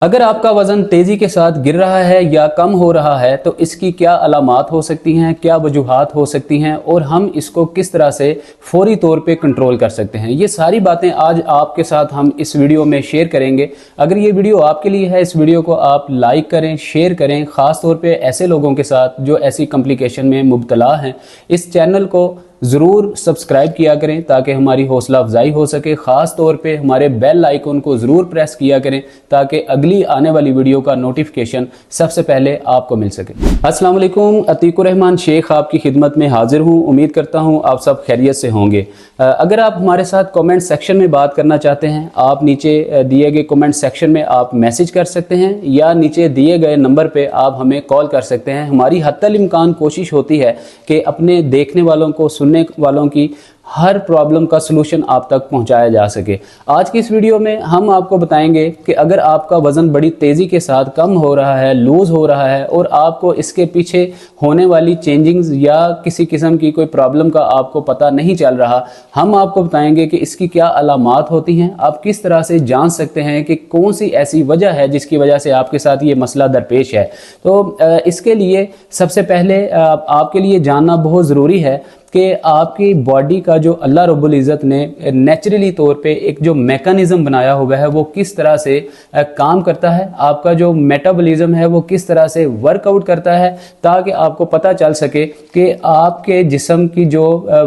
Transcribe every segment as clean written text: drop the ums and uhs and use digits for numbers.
अगर आपका वजन तेजी के साथ गिर रहा है या कम हो रहा है तो इसकी क्या अलामात हो सकती हैं, क्या वजूहात हो सकती हैं और हम इसको किस तरह से फौरी तौर पे कंट्रोल कर सकते हैं, ये सारी बातें आज आपके साथ हम इस वीडियो में शेयर करेंगे। अगर ये वीडियो आपके लिए है, इस वीडियो को आप लाइक करें, शेयर करें, ख़ास तौर पे ऐसे लोगों के साथ जो ऐसी कॉम्प्लिकेशन में मुब्तला हैं। इस चैनल को ज़रूर सब्सक्राइब किया करें ताकि हमारी हौसला अफजाई हो सके। ख़ास तौर पे हमारे बेल आइकन को ज़रूर प्रेस किया करें ताकि अगली आने वाली वीडियो का नोटिफिकेशन सबसे पहले आपको मिल सके। अस्सलाम वालेकुम, अतीकुर रहमान शेख आपकी खिदमत में हाजिर हूँ। उम्मीद करता हूँ आप सब खैरियत से होंगे। अगर आप हमारे साथ कमेंट सेक्शन में बात करना चाहते हैं, आप नीचे दिए गए कमेंट सेक्शन में आप मैसेज कर सकते हैं या नीचे दिए गए नंबर पे आप हमें कॉल कर सकते हैं। हमारी हत्तल इम्कान कोशिश होती है कि अपने देखने वालों को, सुनने वालों की हर प्रॉब्लम का सलूशन आप तक पहुंचाया जा सके। आज की इस वीडियो में हम आपको बताएंगे कि अगर आपका वज़न बड़ी तेज़ी के साथ कम हो रहा है, लूज़ हो रहा है और आपको इसके पीछे होने वाली चेंजिंग्स या किसी किस्म की कोई प्रॉब्लम का आपको पता नहीं चल रहा, हम आपको बताएंगे कि इसकी क्या अलामात होती हैं, आप किस तरह से जान सकते हैं कि कौन सी ऐसी वजह है जिसकी वजह से आपके साथ ये मसला दरपेश है। तो इसके लिए सबसे पहले आपके लिए जानना बहुत ज़रूरी है कि आपकी बॉडी का जो अल्लाह रब्बुल इज़्ज़त ने नेचुरली तौर पे एक जो मैकेनिज़्म बनाया हुआ है वो किस तरह से काम करता है, आपका जो मेटाबॉलिज्म है वो किस तरह से वर्कआउट करता है, ताकि आपको पता चल सके कि आपके जिस्म की जो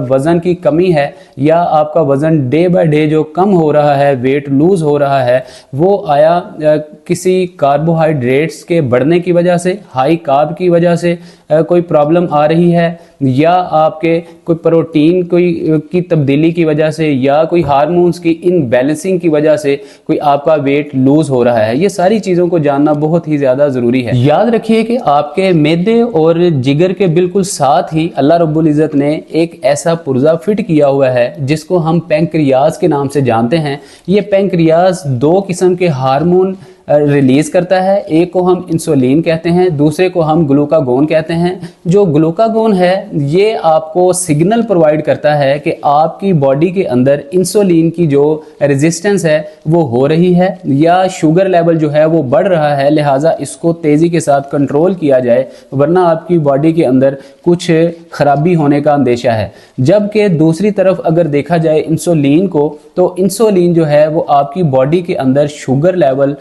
वज़न की कमी है या आपका वज़न डे बाय डे जो कम हो रहा है, वेट लूज़ हो रहा है, वो आया किसी कार्बोहाइड्रेट्स के बढ़ने की वजह से, हाई कार्ब की वजह से कोई प्रॉब्लम आ रही है, या आपके कोई प्रोटीन की तब्दीली की वजह से, या कोई हार्मोन्स की इनबैलेंसिंग की वजह से कोई आपका वेट लूज हो रहा है। ये सारी चीज़ों को जानना बहुत ही ज़्यादा ज़रूरी है। याद रखिए कि आपके मैदे और जिगर के बिल्कुल साथ ही अल्लाह रब्बुल इज़्ज़त ने एक ऐसा पुर्जा फिट किया हुआ है जिसको हम पैंक्रियाज के नाम से जानते हैं। ये पैंक्रियाज दो किस्म के हार्मोन रिलीज करता है, एक को हम इंसुलिन कहते हैं, दूसरे को हम ग्लूकागोन कहते हैं। जो ग्लूकागोन है ये आपको सिग्नल प्रोवाइड करता है कि आपकी बॉडी के अंदर इंसुलिन की जो रेजिस्टेंस है वो हो रही है या शुगर लेवल जो है वो बढ़ रहा है, लिहाजा इसको तेज़ी के साथ कंट्रोल किया जाए वरना आपकी बॉडी के अंदर कुछ खराबी होने का अंदेशा है। जबकि दूसरी तरफ अगर देखा जाए इंसुलिन को, तो इंसुलिन जो है वो आपकी बॉडी के अंदर शुगर लेवल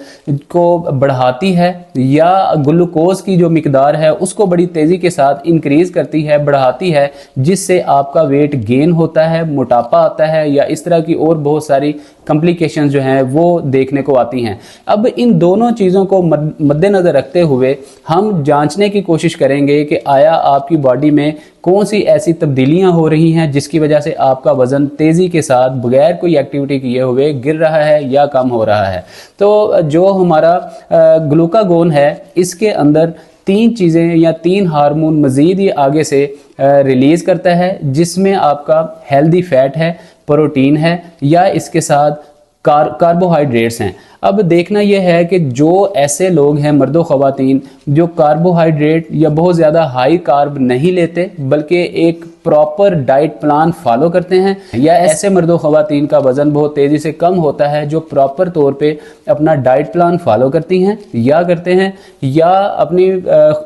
को बढ़ाती है या ग्लूकोज की जो मिकदार है उसको बड़ी तेज़ी के साथ इंक्रीज करती है, बढ़ाती है, जिससे आपका वेट गेन होता है, मोटापा आता है या इस तरह की और बहुत सारी कॉम्प्लिकेशंस जो हैं वो देखने को आती हैं। अब इन दोनों चीज़ों को मद्देनज़र रखते हुए हम जांचने की कोशिश करेंगे कि आया आपकी बॉडी में कौन सी ऐसी तब्दीलियां हो रही हैं जिसकी वजह से आपका वज़न तेज़ी के साथ बगैर कोई एक्टिविटी किए हुए गिर रहा है या कम हो रहा है। तो जो हमारा ग्लूकागोन है इसके अंदर तीन चीज़ें या तीन हार्मोन मज़ीद ये आगे से रिलीज़ करता है, जिसमें आपका हेल्दी फैट है, प्रोटीन है या इसके साथ कार्बोहाइड्रेट्स हैं। अब देखना यह है कि जो ऐसे लोग हैं मर्दो ख़वातीन जो कार्बोहाइड्रेट या बहुत ज़्यादा हाई कार्ब नहीं लेते बल्कि एक प्रॉपर डाइट प्लान फॉलो करते हैं, या ऐसे मर्दो ख़वातीन का वज़न बहुत तेज़ी से कम होता है जो प्रॉपर तौर पे अपना डाइट प्लान फॉलो करती हैं या करते हैं, या अपनी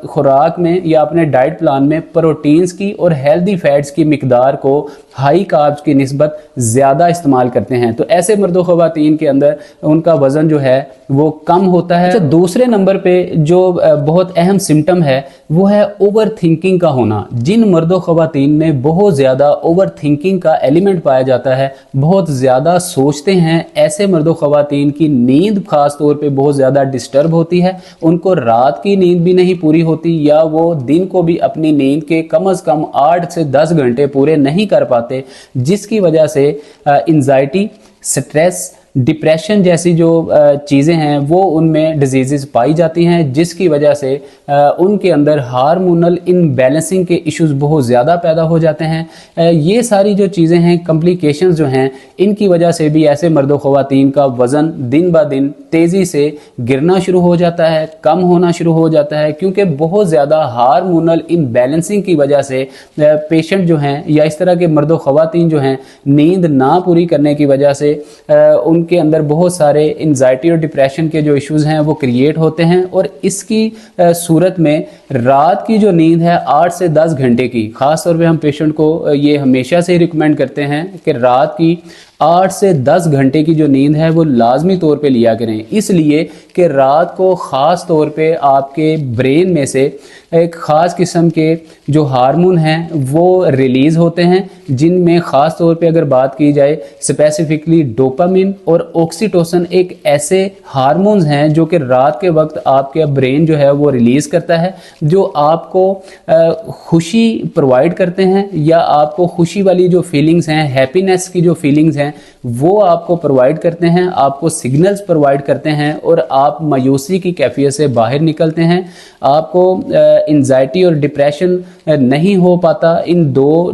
खुराक में या अपने डाइट प्लान में प्रोटीन्स की और हेल्दी फैट्स की मिकदार को हाई कार्ब्स की निस्बत ज़्यादा इस्तेमाल करते हैं। तो ऐसे मर्दो ख़वातीन के अंदर उनका वज़न जो है वो कम होता है। अच्छा, दूसरे नंबर पे जो बहुत अहम सिम्टम है वो है ओवर थिंकिंग का होना। जिन मर्दो ख़वातीन में बहुत ज़्यादा ओवर थिंकिंग का एलिमेंट पाया जाता है, बहुत ज़्यादा सोचते हैं, ऐसे मर्दो ख़वातीन की नींद ख़ास तौर पे बहुत ज़्यादा डिस्टर्ब होती है, उनको रात की नींद भी नहीं पूरी होती या वो दिन को भी अपनी नींद के कम से कम 8 से 10 घंटे पूरे नहीं कर पाते, जिसकी वजह से एंजाइटी, स्ट्रेस, डिप्रेशन जैसी जो चीज़ें हैं वो उनमें डिजीज़ पाई जाती हैं, जिसकी वजह से उनके अंदर हार्मोनल इनबैलेंसिंग के इश्यूज बहुत ज़्यादा पैदा हो जाते हैं। ये सारी जो चीज़ें हैं, कॉम्प्लिकेशंस जो हैं, इनकी वजह से भी ऐसे मर्दो ख़वातीन का वज़न दिन ब दिन तेज़ी से गिरना शुरू हो जाता है, कम होना शुरू हो जाता है, क्योंकि बहुत ज़्यादा हार्मोनल इनबैलेंसिंग की वजह से पेशेंट जो हैं या इस तरह के मर्दो ख़वातीन जो हैं नींद ना पूरी करने की वजह से उनके उनके अंदर बहुत सारे एंजाइटी और डिप्रेशन के जो इश्यूज हैं वो क्रिएट होते हैं। और इसकी सूरत में रात की जो नींद है 8 से 10 घंटे की, खास तौर पे हम पेशेंट को ये हमेशा से रिकमेंड करते हैं कि रात की 8 से 10 घंटे की जो नींद है वो लाजमी तौर पे लिया करें, इसलिए कि रात को ख़ास तौर पे आपके ब्रेन में से एक ख़ास किस्म के जो हार्मोन हैं वो रिलीज़ होते हैं, जिनमें ख़ास तौर पे अगर बात की जाए स्पेसिफिकली डोपामिन और ऑक्सीटोसिन एक ऐसे हार्मोन्स हैं जो कि रात के वक्त आपके ब्रेन जो है वो रिलीज़ करता है, जो आपको खुशी प्रोवाइड करते हैं या आपको खुशी वाली जो फीलिंग्स हैं, हैप्पीनेस की जो फीलिंग्स हैं वो आपको प्रोवाइड करते हैं, आपको सिग्नल्स प्रोवाइड करते हैं और आप मायूसी की कैफियत से बाहर निकलते हैं। आपको एंजाइटी और डिप्रेशन नहीं हो पाता इन दो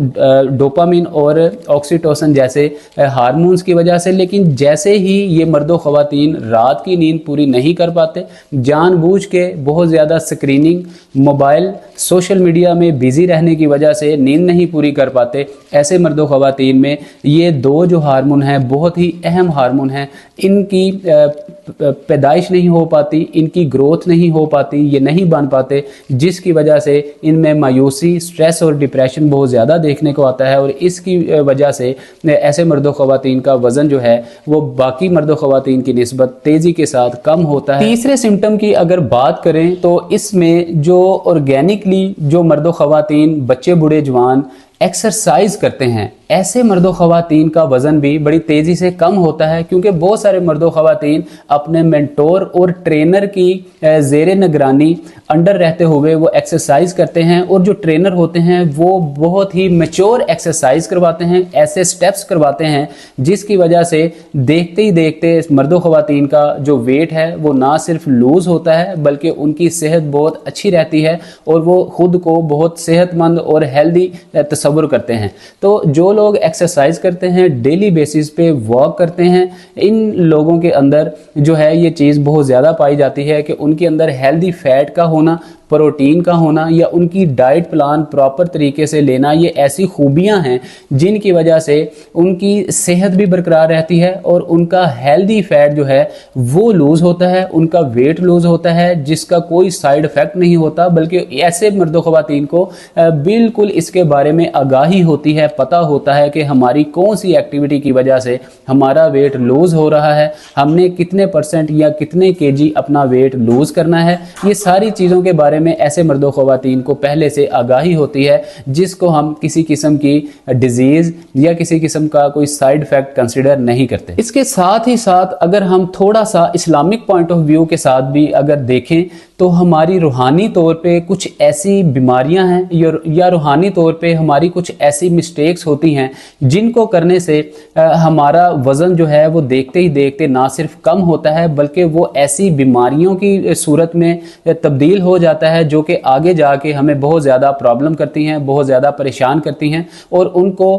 डोपामिन और ऑक्सीटोसिन जैसे हार्मोन्स की वजह से। लेकिन जैसे ही ये मर्दो ख़वातीन रात की नींद पूरी नहीं कर पाते, जानबूझ के बहुत ज़्यादा स्क्रीनिंग, मोबाइल, सोशल मीडिया में बिज़ी रहने की वजह से नींद नहीं पूरी कर पाते, ऐसे मर्दो ख़वातीन में ये दो जो हार्मोन हैं बहुत ही अहम हार्मोन हैं, इनकी पैदाइश नहीं हो पाती, इनकी ग्रोथ नहीं हो पाती, ये नहीं बन पाते, जिसकी वजह से इनमें मायूसी, स्ट्रेस और डिप्रेशन बहुत ज़्यादा देखने को आता है। और इसकी वजह से ऐसे मर्दो ख़वातीन का वज़न जो है वो बाकी मर्दो ख़वातीन की निस्बत तेज़ी के साथ कम होता है। तीसरे सिम्टम की अगर बात करें तो इसमें जो ऑर्गेनिकली जो मर्दो ख़वातीन, बच्चे, बूढ़े, जवान एक्सरसाइज करते हैं, ऐसे मर्दो ख़वातीन का वज़न भी बड़ी तेज़ी से कम होता है, क्योंकि बहुत सारे मर्दो ख़वातीन अपने मेंटोर और ट्रेनर की ज़ेरे निगरानी अंडर रहते हुए वो एक्सरसाइज करते हैं, और जो ट्रेनर होते हैं वो बहुत ही मैच्योर एक्सरसाइज करवाते हैं, ऐसे स्टेप्स करवाते हैं जिसकी वजह से देखते ही देखते मर्दो ख़वातीन का जो वेट है वो ना सिर्फ लूज़ होता है बल्कि उनकी सेहत बहुत अच्छी रहती है और वो खुद को बहुत सेहतमंद और हेल्दी तस्वुर करते हैं। तो जो लोग एक्सरसाइज करते हैं, डेली बेसिस पे वॉक करते हैं, इन लोगों के अंदर जो है ये चीज़ बहुत ज़्यादा पाई जाती है कि उनके अंदर हेल्दी फैट का होना, प्रोटीन का होना या उनकी डाइट प्लान प्रॉपर तरीके से लेना, ये ऐसी खूबियां हैं जिनकी वजह से उनकी सेहत भी बरकरार रहती है और उनका हेल्दी फैट जो है वो लूज़ होता है, उनका वेट लूज़ होता है, जिसका कोई साइड इफ़ेक्ट नहीं होता। बल्कि ऐसे मर्दो ख़वातीन को बिल्कुल इसके बारे में आगाही होती है, पता होता है कि हमारी कौन सी एक्टिविटी की वजह से हमारा वेट लूज़ हो रहा है, हमने कितने % या कितने kg अपना वेट लूज़ करना है। ये सारी चीज़ों के बारे में ऐसे मर्दो ख़वातीन को पहले से आगाही होती है, जिसको हम किसी किस्म की डिजीज़ या किसी किस्म का कोई साइड इफ़ेक्ट कंसिडर नहीं करते। इसके साथ ही साथ अगर हम थोड़ा सा इस्लामिक पॉइंट ऑफ व्यू के साथ भी अगर देखें तो हमारी रूहानी तौर पे कुछ ऐसी बीमारियां हैं या रूहानी तौर पे हमारी कुछ ऐसी मिस्टेक्स होती हैं जिनको करने से हमारा वज़न जो है वो देखते ही देखते ना सिर्फ कम होता है बल्कि वो ऐसी बीमारियों की सूरत में तब्दील हो जाता है जो कि आगे जाके हमें बहुत ज़्यादा प्रॉब्लम करती हैं, बहुत ज़्यादा परेशान करती हैं और उनको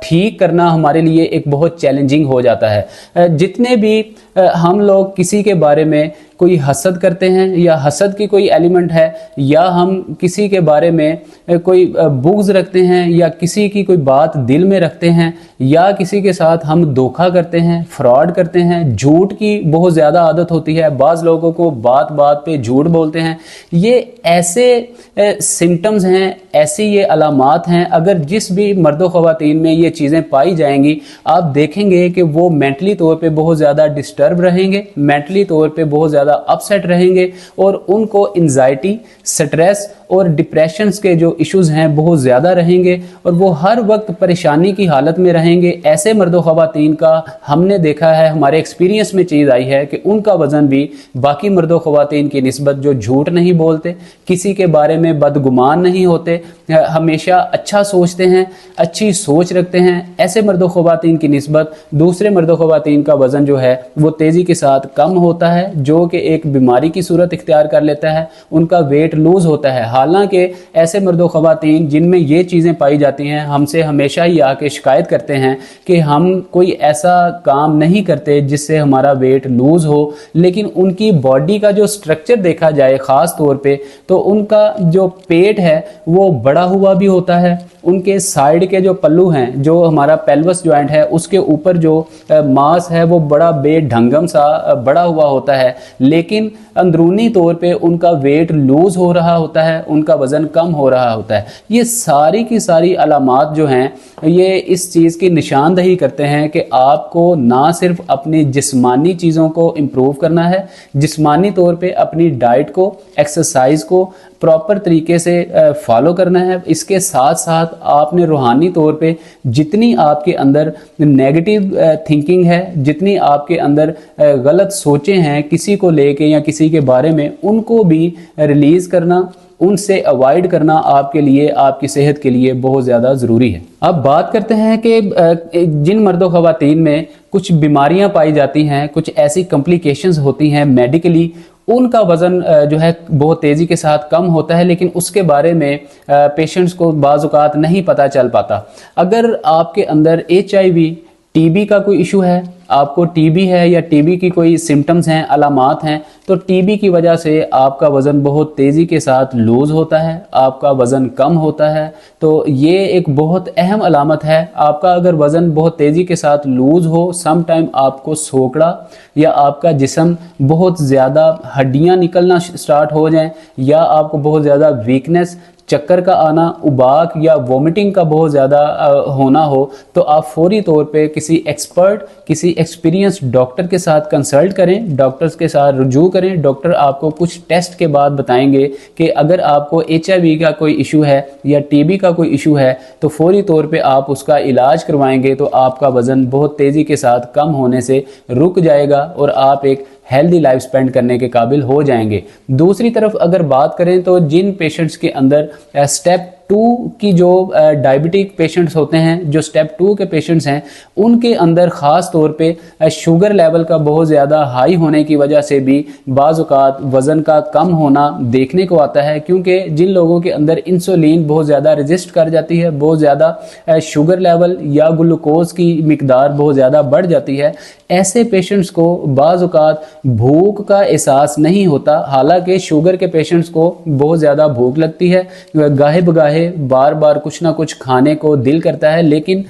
ठीक करना हमारे लिए एक बहुत चैलेंजिंग हो जाता है। जितने भी हम लोग किसी के बारे में कोई हसद करते हैं या हसद की कोई एलिमेंट है या हम किसी के बारे में कोई बुग़्ज़ रखते हैं या किसी की कोई बात दिल में रखते हैं या किसी के साथ हम धोखा करते हैं, फ्रॉड करते हैं, झूठ की बहुत ज़्यादा आदत होती है, बाज़ लोगों को बात बात पे झूठ बोलते हैं, ये ऐसे सिम्टम्स हैं, ऐसी ये अलामात हैं। अगर जिस भी मर्दो ख़वातीन में ये चीज़ें पाई जाएंगी आप देखेंगे कि वो मेंटली तौर पे बहुत ज़्यादा डिस्टर्ब रहेंगे, मेंटली तौर पे बहुत ज़्यादा अपसेट रहेंगे और उनको एंजाइटी, स्ट्रेस और डिप्रेशंस के जो इश्यूज़ हैं बहुत ज़्यादा रहेंगे और वो हर वक्त परेशानी की हालत में रहेंगे। ऐसे मर्दो ख़वातीन का हमने देखा है, हमारे एक्सपीरियंस में चीज़ आई है कि उनका वज़न भी बाकी मर्दो ख़वातीन की निस्बत जो झूठ नहीं बोलते, किसी के बारे में बदगुमान नहीं होते, हमेशा अच्छा सोचते हैं, अच्छी सोच रखते हैं, ऐसे मर्दो ख़वातीन की निस्बत दूसरे मर्दो ख़वातीन का वज़न जो है वो तेज़ी के साथ कम होता है, जो कि एक बीमारी की सूरत इख्तियार कर लेता है, उनका वेट लूज़ होता है। हालांकि ऐसे मर्दो ख़वातीन जिनमें ये चीज़ें पाई जाती हैं हमसे हमेशा ही आके शिकायत करते हैं कि हम कोई ऐसा काम नहीं करते जिससे हमारा वेट लूज़ हो, लेकिन उनकी बॉडी का जो स्ट्रक्चर देखा जाए ख़ास तौर पे तो उनका जो पेट है वो बड़ा हुआ भी होता है, उनके साइड के जो पल्लू हैं, जो हमारा पेल्वस जॉइंट है, उसके ऊपर जो मांस है वो बड़ा बेढंगम सा बड़ा हुआ होता है, लेकिन अंदरूनी तौर पे उनका वेट लूज हो रहा होता है, उनका वजन कम हो रहा होता है। ये सारी की सारी अलामात जो हैं ये इस चीज़ की निशानदही करते हैं कि आपको ना सिर्फ अपनी जिस्मानी चीज़ों को इम्प्रूव करना है, जिस्मानी तौर पे अपनी डाइट को, एक्सरसाइज को प्रॉपर तरीके से फॉलो करना है, इसके साथ साथ आपने रूहानी तौर पे जितनी आपके अंदर नेगेटिव थिंकिंग है, जितनी आपके अंदर गलत सोचें हैं किसी को लेके या किसी के बारे में, उनको भी रिलीज़ करना, उनसे अवॉइड करना आपके लिए, आपकी सेहत के लिए बहुत ज़्यादा ज़रूरी है। अब बात करते हैं कि जिन मर्दों ख़वातीन में कुछ बीमारियां पाई जाती हैं, कुछ ऐसी कॉम्प्लिकेशंस होती हैं मेडिकली, उनका वज़न जो है बहुत तेज़ी के साथ कम होता है, लेकिन उसके बारे में पेशेंट्स को बाज़ औक़ात नहीं पता चल पाता। अगर आपके अंदर HIV, टीबी का कोई इशू है, आपको टीबी है या टीबी की कोई सिम्टम्स हैं, अलामात हैं, तो टीबी की वजह से आपका वज़न बहुत तेज़ी के साथ लूज़ होता है, आपका वज़न कम होता है। तो ये एक बहुत अहम अलामत है। आपका अगर वज़न बहुत तेज़ी के साथ लूज़ हो, सम टाइम आपको सोकड़ा या आपका जिस्म बहुत ज़्यादा हड्डियाँ निकलना स्टार्ट हो जाएं, या आपको बहुत ज़्यादा वीकनेस, चक्कर का आना, उबाक या वोमिटिंग का बहुत ज़्यादा होना हो, तो आप फौरी तौर पे किसी एक्सपर्ट, किसी एक्सपीरियंस डॉक्टर के साथ कंसल्ट करें, डॉक्टर्स के साथ रुजू करें। डॉक्टर आपको कुछ टेस्ट के बाद बताएंगे कि अगर आपको HIV का कोई इशू है या TB का कोई इशू है तो फौरी तौर पे आप उसका इलाज करवाएंगे तो आपका वज़न बहुत तेज़ी के साथ कम होने से रुक जाएगा और आप एक हेल्दी लाइफ स्पेंड करने के काबिल हो जाएंगे। दूसरी तरफ अगर बात करें तो जिन पेशेंट्स के अंदर स्टेप 2 की जो डायबिटिक पेशेंट्स होते हैं, जो स्टेप 2 के पेशेंट्स हैं, उनके अंदर ख़ास तौर पे शुगर लेवल का बहुत ज़्यादा हाई होने की वजह से भी बाज़ औक़ात वज़न का कम होना देखने को आता है, क्योंकि जिन लोगों के अंदर इंसुलिन बहुत ज़्यादा रेजिस्ट कर जाती है, बहुत ज़्यादा शुगर लेवल या ग्लूकोज की मिकदार बहुत ज़्यादा बढ़ जाती है, ऐसे पेशेंट्स को बाज़ औक़ात भूख का एहसास नहीं होता। हालांकि शुगर के पेशेंट्स को बहुत ज़्यादा भूख लगती है, गाहे बगाहे बार बार कुछ ना कुछ खाने को दिल करता है, लेकिन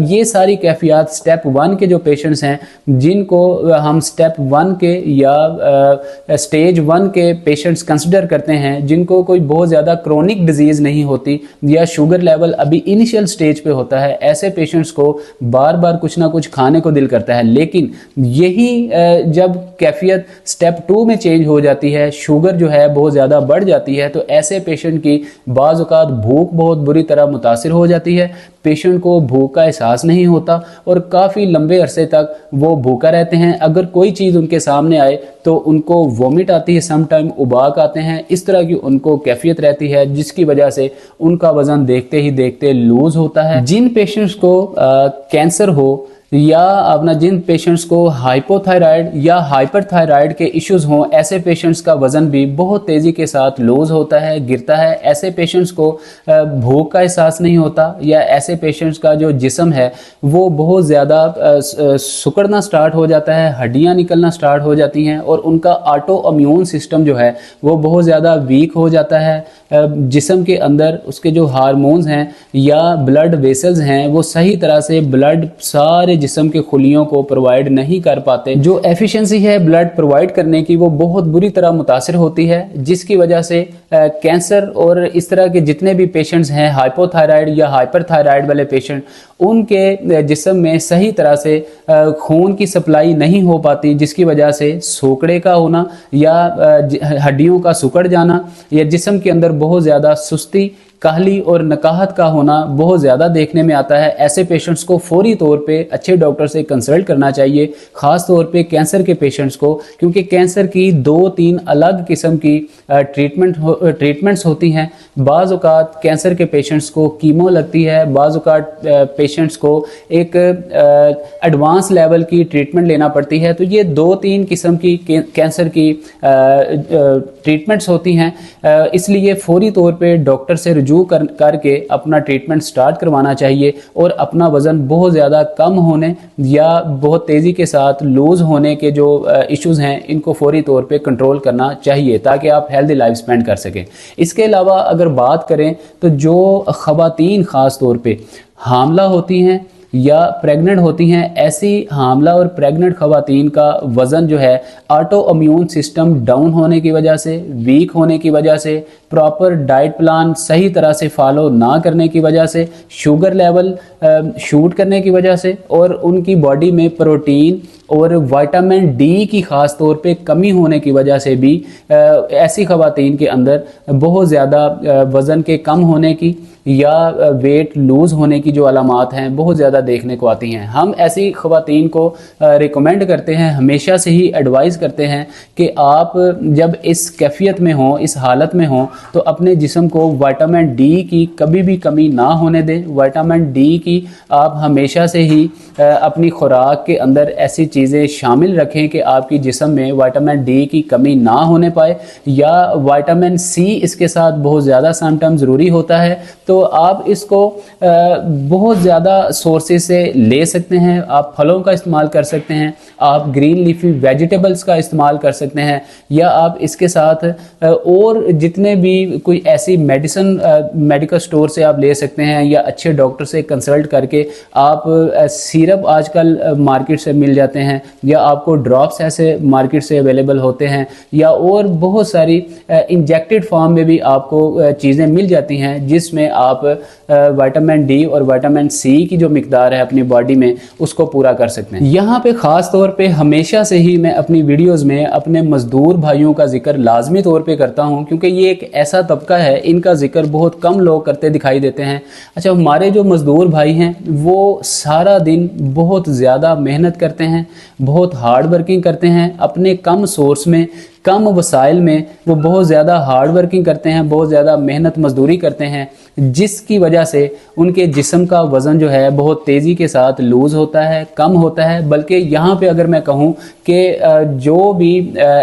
ये सारी कैफियत स्टेप 1 के जो पेशेंट्स हैं, जिनको हम स्टेप 1 के या स्टेज 1 के पेशेंट्स कंसिडर करते हैं, जिनको कोई बहुत ज़्यादा क्रोनिक डिजीज़ नहीं होती या शुगर लेवल अभी इनिशियल स्टेज पे होता है, ऐसे पेशेंट्स को बार बार कुछ ना कुछ खाने को दिल करता है। लेकिन यही जब कैफियत स्टेप 2 में चेंज हो जाती है, शुगर जो है बहुत ज़्यादा बढ़ जाती है, तो ऐसे पेशेंट की बाज़ औक़ात भूख बहुत बुरी तरह मुतासिर हो जाती है। पेशेंट को भूख का एहसास नहीं होता और काफ़ी लंबे अरसे तक वो भूखा रहते हैं। अगर कोई चीज़ उनके सामने आए तो उनको वोमिट आती है, सम टाइम उबाक आते हैं, इस तरह की उनको कैफियत रहती है, जिसकी वजह से उनका वज़न देखते ही देखते लूज़ होता है। जिन पेशेंट्स को कैंसर हो या अपना जिन पेशेंट्स को हाइपोथायराइड या हाइपरथायराइड के इश्यूज हों, ऐसे पेशेंट्स का वज़न भी बहुत तेज़ी के साथ लूज़ होता है, गिरता है। ऐसे पेशेंट्स को भूख का एहसास नहीं होता, या ऐसे पेशेंट्स का जो जिस्म है वो बहुत ज़्यादा सिकुड़ना स्टार्ट हो जाता है, हड्डियाँ निकलना स्टार्ट हो जाती हैं और उनका ऑटो इम्यून सिस्टम जो है वो बहुत ज़्यादा वीक हो जाता है। जिस्म के अंदर उसके जो हार्मोन्स हैं या ब्लड वेसल्स हैं वो सही तरह से ब्लड सारे जिस्म के खुलियों को प्रोवाइड नहीं कर पाते। जो एफिशिएंसी है ब्लड प्रोवाइड करने की वो बहुत बुरी तरह मुतासिर होती है, जिसकी वजह से कैंसर और इस तरह के जितने भी पेशेंट्स हैं, हाइपोथायराइड या हाइपरथायराइड वाले पेशेंट, उनके जिस्म में सही तरह से खून की सप्लाई नहीं हो पाती, जिसकी वजह से सोकड़े का होना या हड्डियों का सिकुड़ जाना या जिस्म के अंदर बहुत ज़्यादा सुस्ती, काहली और नकाहत का होना बहुत ज़्यादा देखने में आता है। ऐसे पेशेंट्स को फौरी तौर पे अच्छे डॉक्टर से कंसल्ट करना चाहिए, ख़ास तौर पे कैंसर के पेशेंट्स को, क्योंकि कैंसर की 2-3 अलग किस्म की ट्रीटमेंट्स होती हैं। बाज़ औक़ात कैंसर के पेशेंट्स को कीमो लगती है, बाज़ औक़ात पेशेंट्स को एक एडवांस लेवल की ट्रीटमेंट लेना पड़ती है। तो ये 2-3 किस्म की कैंसर की ट्रीटमेंट्स होती हैं, इसलिए फौरी तौर पर डॉक्टर से रुजू करके अपना ट्रीटमेंट स्टार्ट करवाना चाहिए और अपना वज़न बहुत ज़्यादा कम होने या बहुत तेज़ी के साथ लूज़ होने के जो इश्यूज़ हैं इनको फौरी तौर पे कंट्रोल करना चाहिए ताकि आप हेल्दी लाइफ स्पेंड कर सकें। इसके अलावा अगर बात करें तो जो ख़वातीन ख़ास तौर पे हामला होती हैं या प्रेग्नेंट होती हैं, ऐसी हामला और प्रेग्नेंट ख़वातीन का वज़न जो है ऑटो इम्यून सिस्टम डाउन होने की वजह से, वीक होने की वजह से, प्रॉपर डाइट प्लान सही तरह से फॉलो ना करने की वजह से, शुगर लेवल शूट करने की वजह से और उनकी बॉडी में प्रोटीन और विटामिन डी की ख़ास तौर पे कमी होने की वजह से भी ऐसी ख़वातीन के अंदर बहुत ज़्यादा वज़न के कम होने की या वेट लूज़ होने की जो अलामात हैं बहुत ज़्यादा देखने को आती हैं। हम ऐसी ख़वातीन को रिकमेंड करते हैं, हमेशा से ही एडवाइस करते हैं कि आप जब इस कैफियत में हों, इस हालत में हों, तो अपने जिस्म को विटामिन डी की कभी भी कमी ना होने दें। विटामिन डी की आप हमेशा से ही अपनी खुराक के अंदर ऐसी चीज़ें शामिल रखें कि आपकी जिस्म में विटामिन डी की कमी ना होने पाए, या विटामिन सी इसके साथ बहुत ज़्यादा समटाइम ज़रूरी होता है। तो आप इसको बहुत ज़्यादा सोर्सेज से ले सकते हैं। आप फलों का इस्तेमाल कर सकते हैं, आप ग्रीन लीफी वेजिटेबल्स का इस्तेमाल कर सकते हैं, या आप इसके साथ और जितने भी कोई ऐसी मेडिकल स्टोर से आप ले सकते हैं, या अच्छे डॉक्टर से कंसल्ट करके आप सिरप आजकल मार्केट से मिल जाते हैं, या आपको ड्रॉप्स ऐसे मार्केट से अवेलेबल होते हैं, या और बहुत सारी इंजेक्टेड फॉर्म में भी आपको चीज़ें मिल जाती हैं जिसमें आप विटामिन डी और विटामिन सी की जो मिकदार है अपनी बॉडी में उसको पूरा कर सकते हैं। यहाँ पे ख़ास तौर पे हमेशा से ही मैं अपनी वीडियोस में अपने मज़दूर भाइयों का जिक्र लाजमी तौर पे करता हूँ, क्योंकि ये एक ऐसा तबका है इनका जिक्र बहुत कम लोग करते दिखाई देते हैं। अच्छा, हमारे जो मज़दूर भाई हैं वो सारा दिन बहुत ज़्यादा मेहनत करते हैं, बहुत हार्ड वर्किंग करते हैं, अपने कम सोर्स में, कम वसाइल में वो बहुत ज़्यादा हार्ड वर्किंग करते हैं, बहुत ज़्यादा मेहनत मजदूरी करते हैं, जिसकी वजह से उनके जिस्म का वज़न जो है बहुत तेज़ी के साथ लूज़ होता है, कम होता है। बल्कि यहाँ पे अगर मैं कहूँ कि जो भी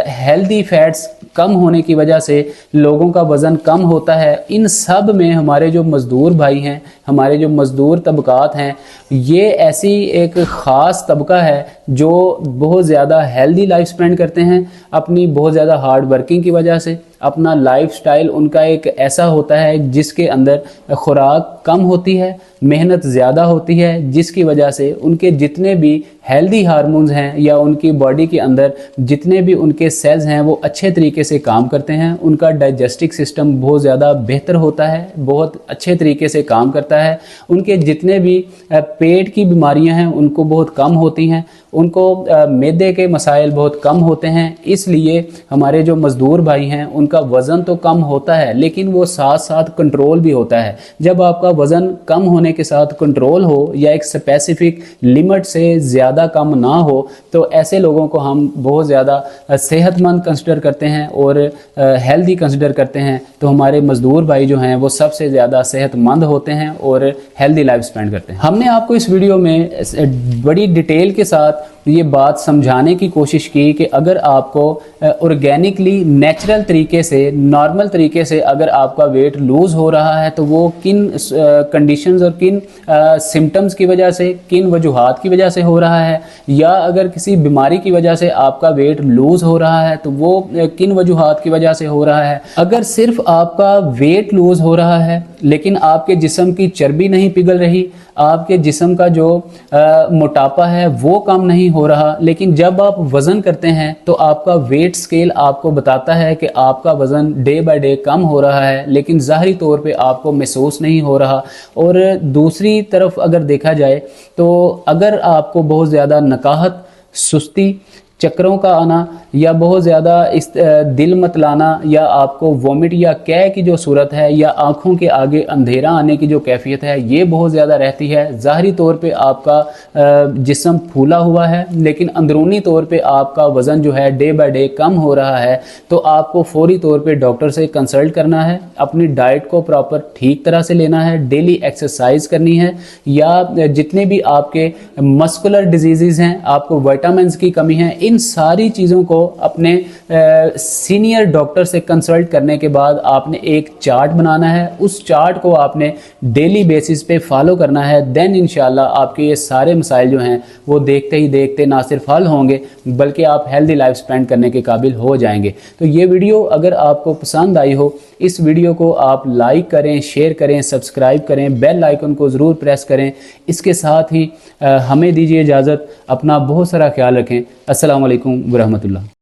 हेल्दी फैट्स कम होने की वजह से लोगों का वज़न कम होता है, इन सब में हमारे जो मज़दूर भाई हैं, हमारे जो मज़दूर तबकात हैं, ये ऐसी एक ख़ास तबका है जो बहुत ज़्यादा हेल्दी लाइफ स्पेंड करते हैं अपनी बहुत ज़्यादा हार्ड वर्किंग की वजह से। अपना लाइफस्टाइल उनका एक ऐसा होता है जिसके अंदर खुराक कम होती है, मेहनत ज़्यादा होती है, जिसकी वजह से उनके जितने भी हेल्दी हार्मोन्स हैं या उनकी बॉडी के अंदर जितने भी उनके सेल्स हैं वो अच्छे तरीके से काम करते हैं। उनका डाइजेस्टिक सिस्टम बहुत ज़्यादा बेहतर होता है, बहुत अच्छे तरीके से काम करता है। उनके जितने भी पेट की बीमारियां हैं उनको बहुत कम होती हैं, उनको मैदे के मसाइल बहुत कम होते हैं। इसलिए हमारे जो मज़दूर भाई हैं उनका वज़न तो कम होता है लेकिन वो साथ साथ कंट्रोल भी होता है। जब आपका वज़न कम होने के साथ कंट्रोल हो या एक स्पेसिफिक लिमिट से ज़्यादा कम ना हो तो ऐसे लोगों को हम बहुत ज़्यादा सेहतमंद कंसिडर करते हैं और हेल्दी कंसिडर करते हैं। तो हमारे मज़दूर भाई जो हैं वो सबसे ज़्यादा सेहतमंद होते हैं और हेल्दी लाइफ स्पेंड करते हैं। हमने आपको इस वीडियो में बड़ी डिटेल के साथ ये बात समझाने की कोशिश की कि अगर आपको ऑर्गेनिकली नेचुरल तरीके से, नॉर्मल तरीके से अगर आपका वेट लूज़ हो रहा है तो वो किन कंडीशंस और किन सिम्टम्स की वजह से, किन वजूहात की वजह से हो रहा है, या अगर किसी बीमारी की वजह से आपका वेट लूज़ हो रहा है तो वो किन वजूहात की वजह से हो रहा है। अगर सिर्फ आपका वेट लूज़ हो रहा है लेकिन आपके जिस्म की चर्बी नहीं पिघल रही, आपके जिस्म का जो मोटापा है वो कम नहीं हो रहा, लेकिन जब आप वज़न करते हैं तो आपका वेट स्केल आपको बताता है कि आपका वज़न डे बाय डे कम हो रहा है लेकिन ज़ाहिरी तौर पे आपको महसूस नहीं हो रहा। और दूसरी तरफ अगर देखा जाए तो अगर आपको बहुत ज़्यादा नकाहत, सुस्ती, चक्करों का आना या बहुत ज़्यादा इस दिल मतलाना या आपको वॉमिट या कै की जो सूरत है या आँखों के आगे अंधेरा आने की जो कैफियत है ये बहुत ज़्यादा रहती है, ज़ाहरी तौर पे आपका जिस्म फूला हुआ है लेकिन अंदरूनी तौर पे आपका वज़न जो है डे बाय डे कम हो रहा है, तो आपको फौरी तौर पे डॉक्टर से कंसल्ट करना है, अपनी डाइट को प्रॉपर ठीक तरह से लेना है, डेली एक्सरसाइज करनी है, या जितने भी आपके मस्कुलर डिजीज़ हैं, आपको विटामिन्स की कमी है, इन सारी चीज़ों को अपने सीनियर डॉक्टर से कंसल्ट करने के बाद आपने एक चार्ट बनाना है। उस चार्ट को आपने डेली बेसिस पे फॉलो करना है। देन इंशाल्लाह आपके ये सारे मसाइल जो हैं वो देखते ही देखते ना सिर्फ हल होंगे बल्कि आप हेल्दी लाइफ स्पेंड करने के काबिल हो जाएंगे। तो ये वीडियो अगर आपको पसंद आई हो, इस वीडियो को आप लाइक करें, शेयर करें, सब्सक्राइब करें, बेल आइकन को ज़रूर प्रेस करें। इसके साथ ही हमें दीजिए इजाज़त। अपना बहुत सारा ख्याल रखें। अस्सलाम वालेकुम व रहमतुल्लाह।